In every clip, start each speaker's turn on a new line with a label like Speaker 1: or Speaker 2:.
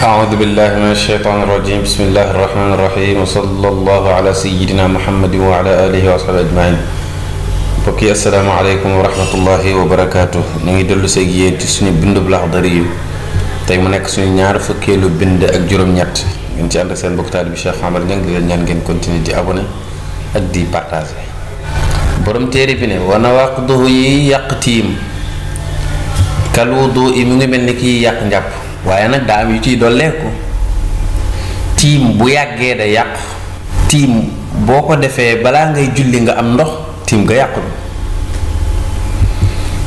Speaker 1: أعوذ بالله من الشيطان الرجيم بسم الله الرحمن الرحيم وصلى الله على سيدنا محمد وعلى آله وصحبه أجمعين. بكي السلام عليكم ورحمة الله وبركاته. نيجي دلو سيجي تسني بند بلاحضري. تاي مو نيك سوني ñaar fukkeelu bind ak juroom ñett ngeen ci and ak seen bokk talib Cheikh Amadou Niang di leen ñaan ngeen continuer di abonné ak di partager. borom téré bi ne wa nawaqduhu yaqtim kal wudu'i mu ngi melni ki yaq njàpp waaye nag daa am yu ciy dolleeku tiim bu yàggee da yàq tiim boo ko defee balaa ngay julli nga am ndox tiim nga yàqu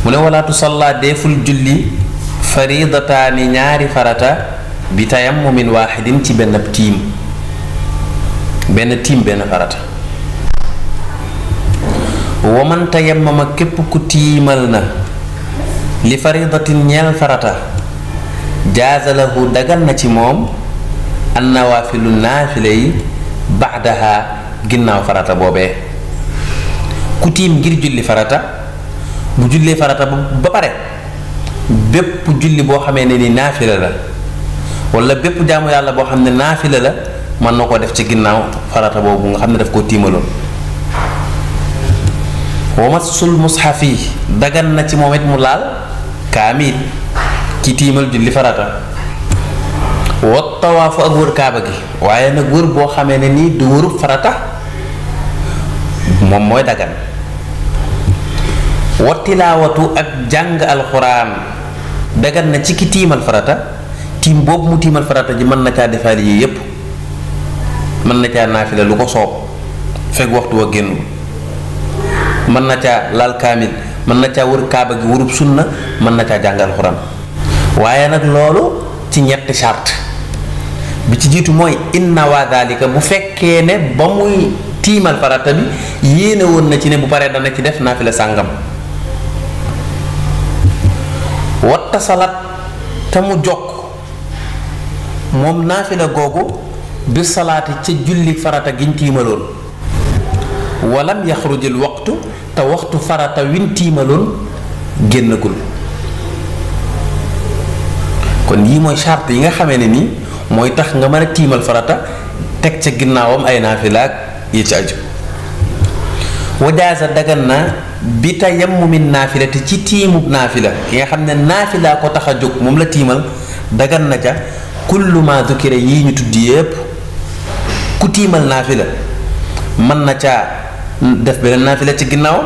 Speaker 1: mu ne wala tusalla deful julli faridataani ñaari farata bi tayammumin waaxidin ci benn tiim benn farata wa man tayammama képp ku tiimal na li faridatin ñeel farata jaazalahu dagal na ci moom an nawaafilu naafile yi baxdaha ginnaaw farata boobee ku tiim ngir julli farata bu jullee farata ba pare bépp julli boo xamee ne ni naafila la wala bépp jaamu yàlla boo xam ne naafila la mën na koo def ci ginnaaw farata boobu nga xam ne daf koo tiimaloon wa masul mushaf yi dagan na ci moom it mu laal kaamil ci tiimal julli farata wa tawaafu ak wër kaaba gi waaye nag wër boo xamee ne nii du wërub farata moom mooy dagan wa tilaawatu ak jàng alxuraan dagan na ci ki tiimal farata tiim boobu mu tiimal farata ji mën na caa defaal yi yépp mën na caa naafila lu ko soob fekk waxtu wa génnul mën na caa laal kaamil mën na caa wër kaaba gi wërub sunna mën na caa jàng alxuraan waaye nag loolu ci ñetti charte bi ci jiitu mooy inna wa dalika bu fekkee ne ba muy tiimal farata bi yéene woon na ci ne bu paree dana ci def naafila sàngam watta salat te mu jokk moom naafila googu bi salaati ca julli farata giñ tiimaloon walam yaxrujul waxtu te waxtu farata win tiimaloon génnagul kon yii mooy charte yi nga xamee ne nii mooy tax nga mën a tiimal farata teg ca ginnaawam ay naafilaak yi ci aju wajaaza dagan na bi tayammumin naafila te ci tiimub naafila ki nga xam ne naafila ko tax a jóg moom la tiimal dagan na ca kullu ma dukira yii ñu tudd yépp ku tiimal naafila mën na caa def beneen naafila ci ginnaaw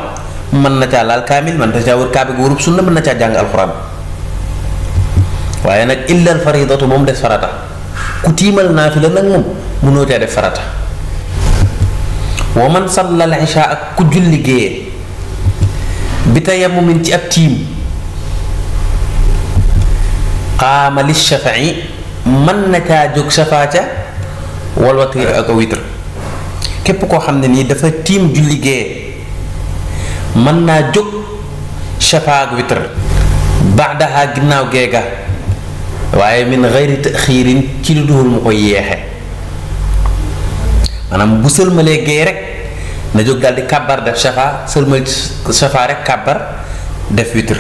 Speaker 1: mën na caa laal kaamil mën na caa wër kaaba gi wërub sunna mën na caa jàng alxuraan waaye nag illal faridatu moom des farata ku tiimal naafila nag moom mënoo caa def farata wa man salla al isha ak ku julli géeye bi tayammumin ci ab tiim qaama li shafai mën na caa jóg shafaa ca wal watri ak a witr képp koo xam ne nii dafa tiim julli géeye mën naa jóg shafaa ak witr baadaha ginnaaw géega waaye min gayri taxiirin ci lu duhul mu koy yeexe maanaam bu sëlmalee géey rek na jóg daal di kàbbar def shafa sëlmal shafa rek kàbbar def witr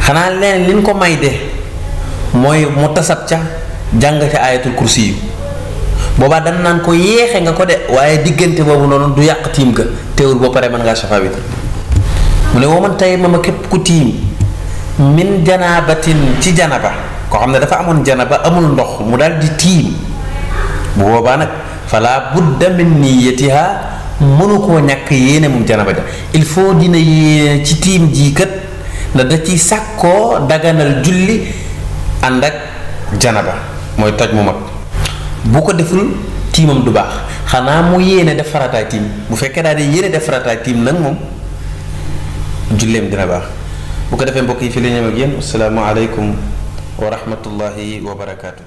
Speaker 1: xanaa leen liñ ko may de mooy mu tasab ca jàng ca ayatul kursi yu boobaa dañ naan ko yeexe nga ko de waaye diggante boobu noonu du yàq tiim ga teewul boo paree mën ngaa shafa witr mu ne woo man tey ma képp ku tiim min janaabatin ci janaba koo xam ne dafa amoon janaba amul ndox mu daal di tiim bu boobaa nag fala budda min niyatiha mënu koo ñàkk yéene moom janaba ja il faut dina yéene ci tiim jii kat na da ci sàkkoo daganal julli ànd ak janaba mooy toj mu mag bu ko deful tiimam du baax xanaa mu yéene def farataay tiim bu fekkee daal di yéene def farataay tiim nag moom julleem dina baax bu ko defee mbokk yi fi la ñëw ak yéen assalaamu aleykum wa rahmatullahi wa barakaatu.